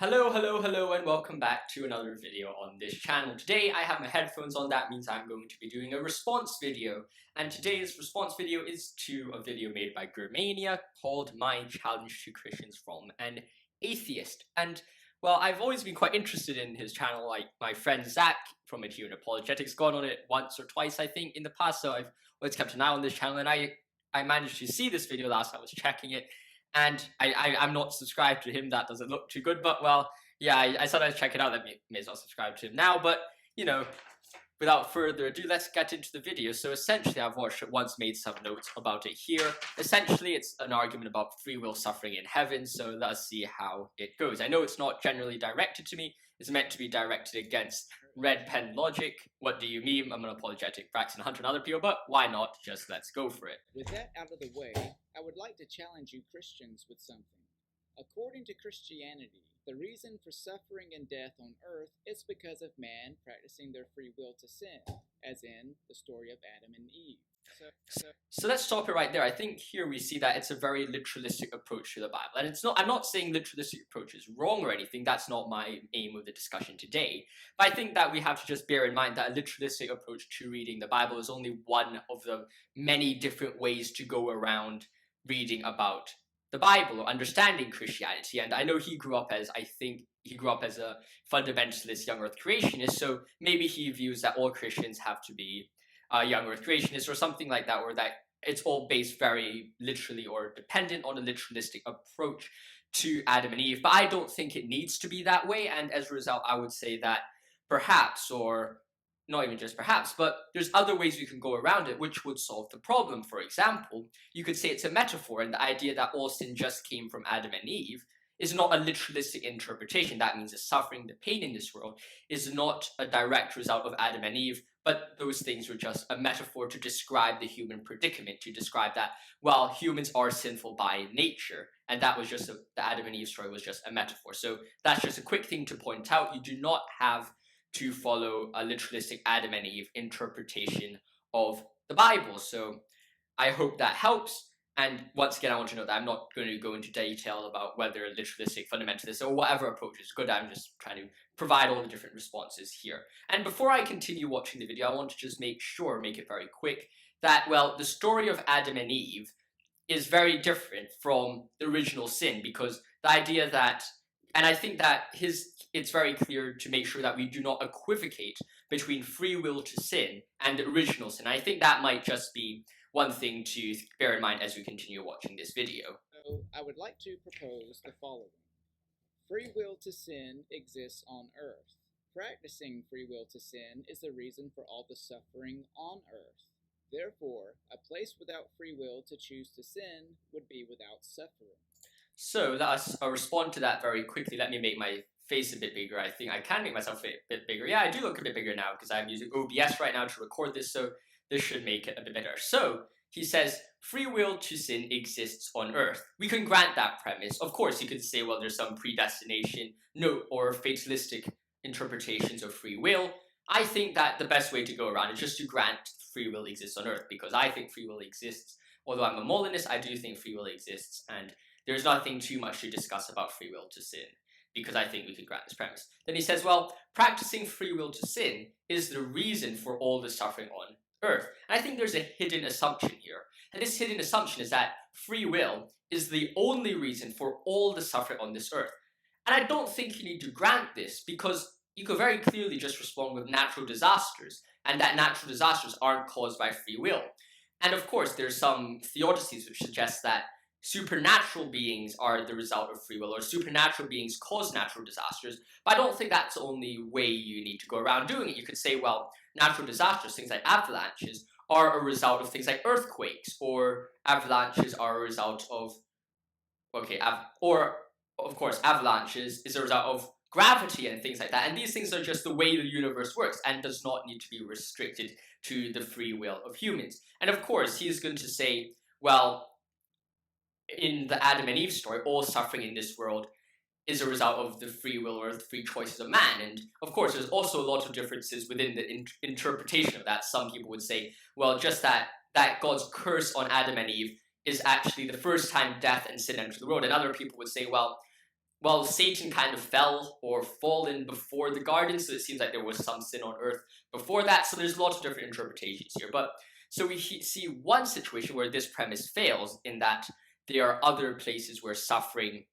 Hello, and welcome back to another video on this channel. Today I have my headphones on. That means I'm going to be doing a response video. And today's response video is to a video made by Mania called My Challenge to Christians from an Atheist. And, well, I've always been quite interested in his channel. Like, my friend Zach from Apologetics gone on it once or twice, I think, in the past. So I've always kept an eye on this channel. And I managed to see this video last time I was checking it. And I'm not subscribed to him. That doesn't look too good, but well, yeah, I thought I'd check it out. That may as well subscribe to him now. But you know, without further ado, let's get into the video. So essentially, I've watched it once, made some notes about it here. Essentially, it's an argument about free will suffering in heaven. So let's see how it goes. I know it's not generally directed to me. It's meant to be directed against red pen logic. What do you mean? I'm an apologetic practicing 100 other people, but why not? Just let's go for it. With that out of the way, I would like to challenge you Christians with something. According to Christianity, the reason for suffering and death on earth is because of man practicing their free will to sin, as in the story of Adam and Eve. So let's stop it right there. I think here we see that it's a very literalistic approach to the Bible. And it's not, I'm not saying literalistic approach is wrong or anything. That's not my aim of the discussion today. But I think that we have to just bear in mind that a literalistic approach to reading the Bible is only one of the many different ways to go around reading about the Bible or understanding Christianity. And I know he grew up as a fundamentalist young earth creationist. So maybe he views that all Christians have to be young earth creationists or something like that, or that it's all based very literally or dependent on a literalistic approach to Adam and Eve. But I don't think it needs to be that way. And as a result, I would say that perhaps, or not even just perhaps, but there's other ways we can go around it which would solve the problem. For example, you could say it's a metaphor, and the idea that all sin just came from Adam and Eve is not a literalistic interpretation. That means the suffering, the pain in this world is not a direct result of Adam and Eve, but those things were just a metaphor to describe the human predicament, to describe that, well, humans are sinful by nature, and that was just the Adam and Eve story was just a metaphor. So that's just a quick thing to point out. You do not have to follow a literalistic Adam and Eve interpretation of the Bible. So I hope that helps. And once again, I want to note that I'm not going to go into detail about whether literalistic, fundamentalist, or whatever approach is good. I'm just trying to provide all the different responses here. And before I continue watching the video, I want to just make it very quick, that, well, the story of Adam and Eve is very different from the original sin, because the idea that, and I think that it's very clear to make sure that we do not equivocate between free will to sin and the original sin. I think that might just be one thing to bear in mind as we continue watching this video. So I would like to propose the following. Free will to sin exists on earth. Practicing free will to sin is the reason for all the suffering on earth. Therefore, a place without free will to choose to sin would be without suffering. So I'll respond to that very quickly. Let me make my face a bit bigger. I think I can make myself a bit bigger. Yeah, I do look a bit bigger now because I'm using OBS right now to record this, so this should make it a bit better. So he says, free will to sin exists on earth. We can grant that premise. Of course, you could say, well, there's some predestination, no, or fatalistic interpretations of free will. I think that the best way to go around is just to grant free will exists on earth, because I think free will exists. Although I'm a Molinist, I do think free will exists, and there's nothing too much to discuss about free will to sin, because I think we could grant this premise. Then he says, well, practicing free will to sin is the reason for all the suffering on earth. And I think there's a hidden assumption here. And this hidden assumption is that free will is the only reason for all the suffering on this earth. And I don't think you need to grant this, because you could very clearly just respond with natural disasters, and that natural disasters aren't caused by free will. And of course, there's some theodicies which suggest that supernatural beings are the result of free will, or supernatural beings cause natural disasters, but I don't think that's the only way you need to go around doing it. You could say, well, natural disasters, things like avalanches, are a result of things like earthquakes, or avalanches are a result of, of course, avalanches is a result of gravity and things like that, and these things are just the way the universe works and does not need to be restricted to the free will of humans. And of course, he's going to say, well, in the Adam and Eve story, all suffering in this world is a result of the free will or the free choices of man. And of course, there's also a lot of differences within the interpretation of that. Some people would say, well, just that God's curse on Adam and Eve is actually the first time death and sin entered the world. And other people would say, well, well, Satan kind of fell or fallen before the garden, so it seems like there was some sin on earth before that. So there's lots of different interpretations here. But so we see one situation where this premise fails, in that there are other places where suffering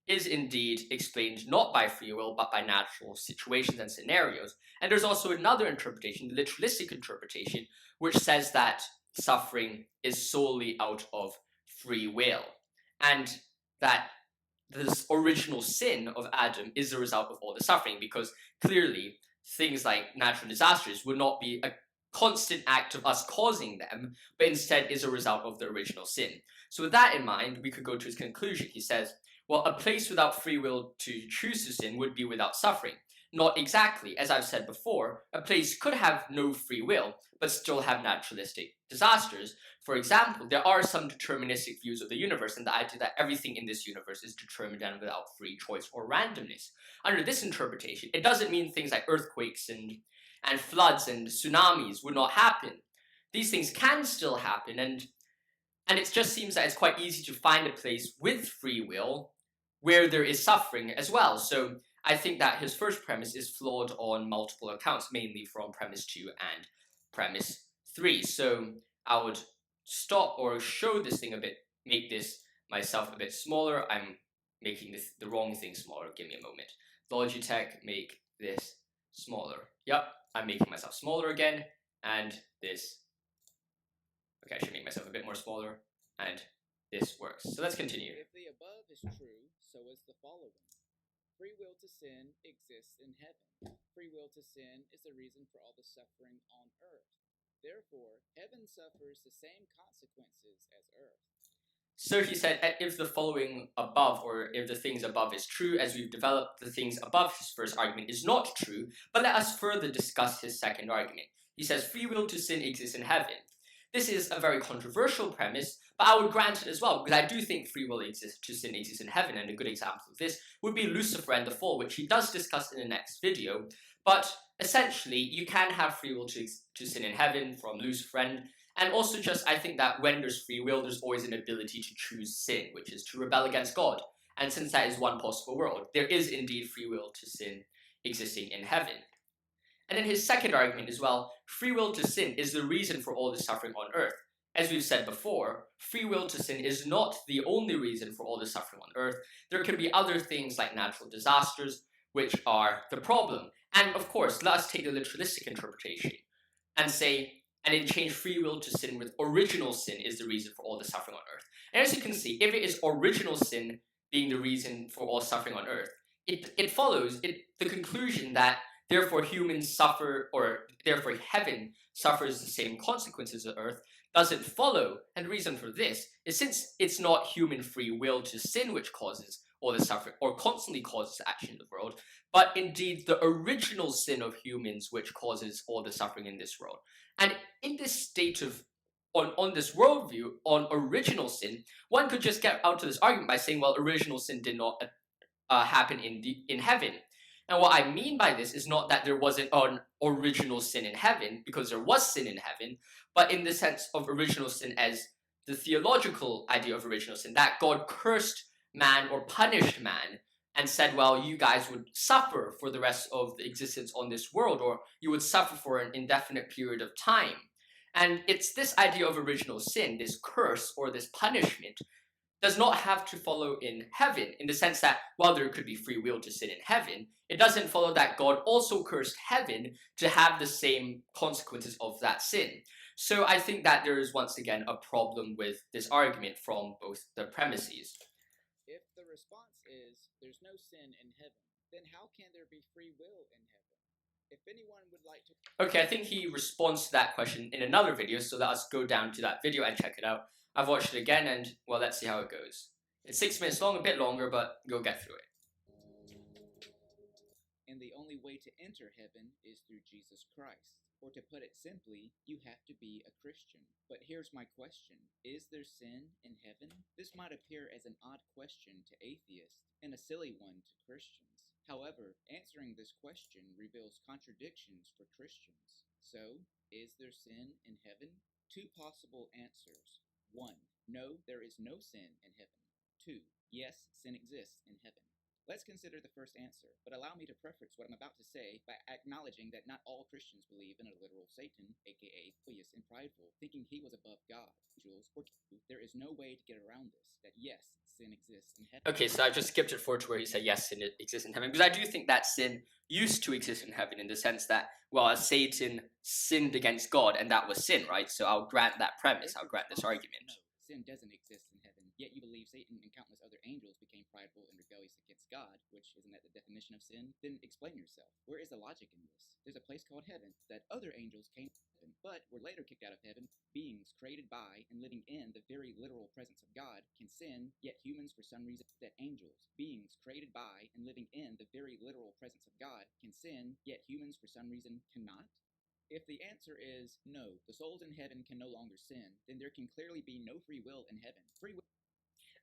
is indeed explained not by free will but by natural situations and scenarios. And there's also another interpretation, the literalistic interpretation, which says that suffering is solely out of free will, and that this original sin of Adam is the result of all the suffering, because clearly things like natural disasters would not be a constant act of us causing them, but instead is a result of the original sin. So with that in mind, we could go to his conclusion. He says, well, a place without free will to choose to sin would be without suffering. Not exactly. As I've said before, a place could have no free will, but still have naturalistic disasters. For example, there are some deterministic views of the universe, and the idea that everything in this universe is determined and without free choice or randomness. Under this interpretation, it doesn't mean things like earthquakes and floods and tsunamis would not happen. These things can still happen, and it just seems that it's quite easy to find a place with free will where there is suffering as well. So I think that his first premise is flawed on multiple accounts, mainly from premise 2 and premise 3. So I would stop or show this thing a bit, make this myself a bit smaller. I'm making the wrong thing smaller. Give me a moment. Logitech, make this smaller. Yep, I'm making myself smaller again, and this. Okay, I should make myself a bit more smaller, and this works. So let's continue. If the above is true, so is the following. Free will to sin exists in heaven. Free will to sin is the reason for all the suffering on earth. Therefore, heaven suffers the same consequences as earth. So he said, if the following above, or if the things above is true, as we've developed, the things above his first argument is not true, but let us further discuss his second argument. He says, free will to sin exists in heaven. This is a very controversial premise, but I would grant it as well, because I do think free will to sin exists in heaven, and a good example of this would be Lucifer and the fall, which he does discuss in the next video. But essentially, you can have free will to sin in heaven from Lucifer, and also just, I think that when there's free will, there's always an ability to choose sin, which is to rebel against God. And since that is one possible world, there is indeed free will to sin existing in heaven. And then his second argument as well, free will to sin is the reason for all the suffering on earth. As we've said before, free will to sin is not the only reason for all the suffering on earth. There can be other things like natural disasters, which are the problem. And of course, let us take the literalistic interpretation and say, and then change free will to sin with original sin is the reason for all the suffering on earth. And as you can see, if it is original sin being the reason for all suffering on earth, it follows the conclusion that therefore humans suffer, or therefore heaven suffers the same consequences as earth, doesn't follow. And the reason for this is, since it's not human free will to sin which causes all the suffering, or constantly causes action in the world, but indeed the original sin of humans which causes all the suffering in this world. And in this state of, on this worldview, on original sin, one could just get out to this argument by saying, well, original sin did not happen in heaven. And what I mean by this is not that there wasn't an original sin in heaven, because there was sin in heaven, but in the sense of original sin as the theological idea of original sin, that God cursed man or punished man and said, well, you guys would suffer for the rest of the existence on this world, or you would suffer for an indefinite period of time. And it's this idea of original sin, this curse or this punishment, does not have to follow in heaven, in the sense that while there could be free will to sin in heaven, it doesn't follow that God also cursed heaven to have the same consequences of that sin. So I think that there is once again a problem with this argument from both the premises. If the response is there's no sin in heaven, then how can there be free will in heaven? If anyone would like to... Okay, I think he responds to that question in another video, so let us go down to that video and check it out. I've watched it again, and, well, let's see how it goes. It's 6 minutes long, a bit longer, but go get through it. And the only way to enter heaven is through Jesus Christ. Or to put it simply, you have to be a Christian. But here's my question. Is there sin in heaven? This might appear as an odd question to atheists and a silly one to Christians. However, answering this question reveals contradictions for Christians. So, is there sin in heaven? Two possible answers. 1. No, there is no sin in heaven. 2. Yes, sin exists in heaven. Let's consider the first answer, but allow me to preface what I'm about to say by acknowledging that not all Christians believe in a literal Satan, aka pious and prideful, thinking he was above God, angels, or there is no way to get around this, that yes, sin exists in heaven. Okay, so I just skipped it forward to where he said yes, sin exists in heaven, because I do think that sin used to exist in heaven in the sense that, well, Satan sinned against God, and that was sin, right? So I'll grant that premise, I'll grant this argument. No, sin doesn't exist in heaven, yet you believe Satan and countless other angels became prideful and rebellious against God, which isn't that the definition of sin? Then explain yourself. Where is the logic in this? There's a place called heaven that other angels came to heaven, but were later kicked out of heaven. Beings created by and living in the very literal presence of God can sin, yet humans for some reason that angels, beings created by and living in the very literal presence of God can sin, yet humans for some reason cannot? If the answer is no, the souls in heaven can no longer sin, then there can clearly be no free will in heaven. Free will.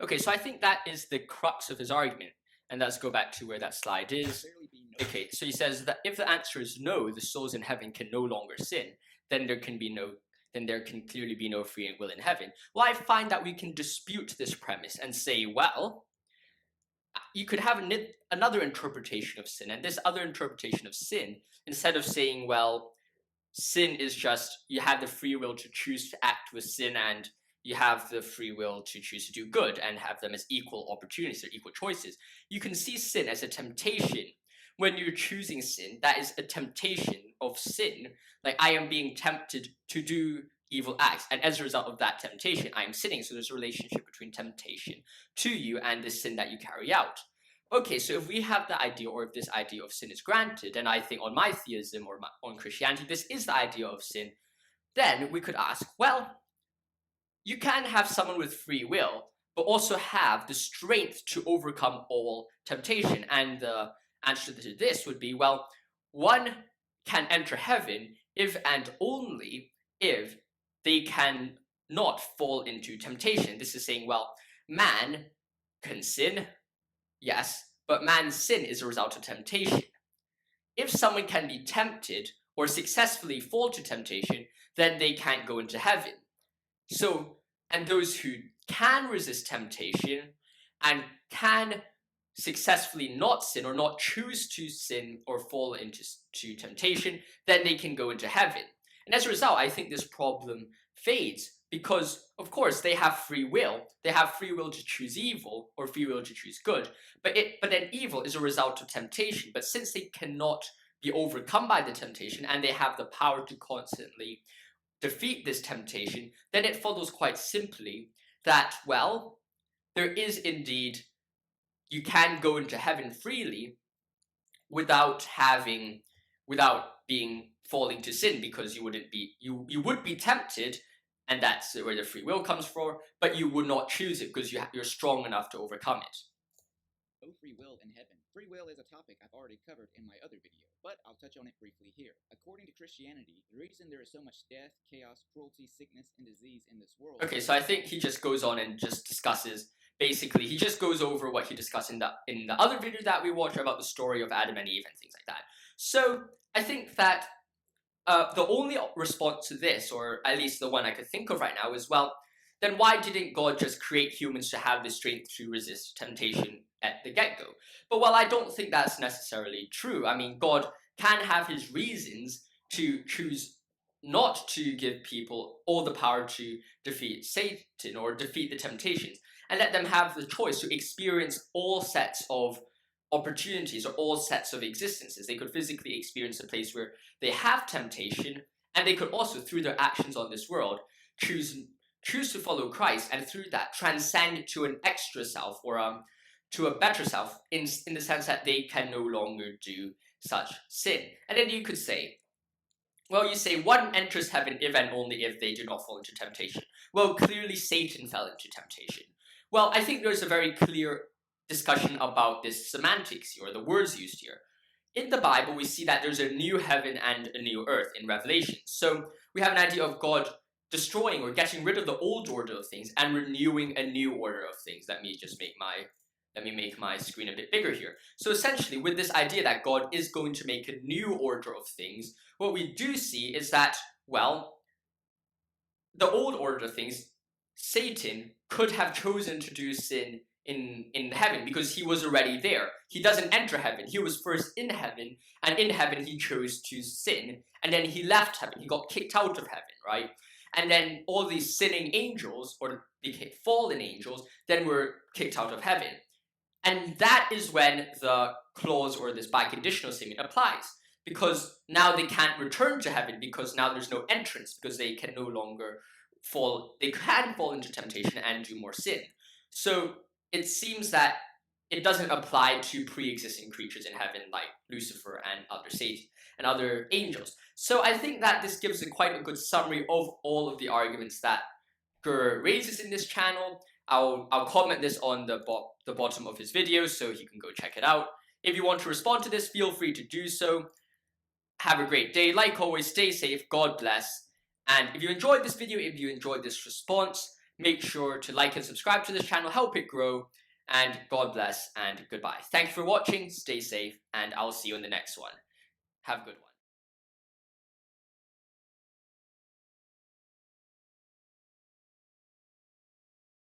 Okay, so I think that is the crux of his argument, and let's go back to where that slide is. Okay, so he says that if the answer is no, the souls in heaven can no longer sin, then there can clearly be no free will in heaven. Well, I find that we can dispute this premise and say, well, you could have another interpretation of sin, and this other interpretation of sin, instead of saying, well, sin is just you have the free will to choose to act with sin, and you have the free will to choose to do good and have them as equal opportunities or equal choices. You can see sin as a temptation. When you're choosing sin, that is a temptation of sin. Like, I am being tempted to do evil acts, and as a result of that temptation, I am sinning. So there's a relationship between temptation to you and the sin that you carry out. Okay, so if we have the idea, or if this idea of sin is granted, and I think on my theism or on Christianity, this is the idea of sin, then we could ask, well, you can have someone with free will, but also have the strength to overcome all temptation. And the answer to this would be, well, one can enter heaven if and only if they can not fall into temptation. This is saying, well, man can sin, yes, but man's sin is a result of temptation. If someone can be tempted or successfully fall to temptation, then they can't go into heaven. So, and those who can resist temptation and can successfully not sin or not choose to sin or fall into temptation, then they can go into heaven. And as a result, I think this problem fades because, of course, they have free will. They have free will to choose evil or free will to choose good. But then evil is a result of temptation. But since they cannot be overcome by the temptation and they have the power to constantly defeat this temptation, then it follows quite simply that, well, there is indeed, you can go into heaven freely without being falling to sin, because you would be tempted, and that's where the free will comes from, but you would not choose it because you're strong enough to overcome it. No free will in heaven. Free will is a topic I've already covered in my other video, but I'll touch on it briefly here. According to Christianity, the reason there is so much death, chaos, cruelty, sickness, and disease in this world... Okay, so I think he just goes on and just discusses, basically, he just goes over what he discussed in the other video that we watched about the story of Adam and Eve and things like that. So I think that the only response to this, or at least the one I could think of right now, is, well, then why didn't God just create humans to have the strength to resist temptation at the get-go? But, well, I don't think that's necessarily true. I mean, God can have his reasons to choose not to give people all the power to defeat Satan or defeat the temptations, and let them have the choice to experience all sets of opportunities or all sets of existences. They could physically experience a place where they have temptation, and they could also, through their actions on this world, choose to follow Christ, and through that transcend to an extra self, or to a better self, in the sense that they can no longer do such sin. And then you could say, well, you say one enters heaven if and only if they do not fall into temptation. Well, clearly Satan fell into temptation. Well, I think there's a very clear discussion about this semantics here, or the words used here. In the Bible, we see that there's a new heaven and a new earth in Revelation. So we have an idea of God destroying or getting rid of the old order of things and renewing a new order of things. Let me make my screen a bit bigger here. So essentially, with this idea that God is going to make a new order of things, what we do see is that, well, the old order of things, Satan could have chosen to do sin in heaven because he was already there. He doesn't enter heaven. He was first in heaven, and in heaven he chose to sin, and then he left heaven. He got kicked out of heaven, right? And then all these sinning angels, or became fallen angels, then were kicked out of heaven. And that is when the clause or this biconditional statement applies, because now they can't return to heaven because now there's no entrance, because they can no longer they can fall into temptation and do more sin. So it seems that it doesn't apply to pre-existing creatures in heaven like Lucifer and other saints and other angels. So I think that this gives quite a good summary of all of the arguments that Gur raises in this channel. I'll comment this on the bottom of his video so you can go check it out. If you want to respond to this, feel free to do so. Have a great day. Like always, stay safe. God bless. And if you enjoyed this video, if you enjoyed this response, make sure to like and subscribe to this channel, help it grow, and God bless and goodbye. Thank you for watching, stay safe, and I'll see you in the next one. Have a good one.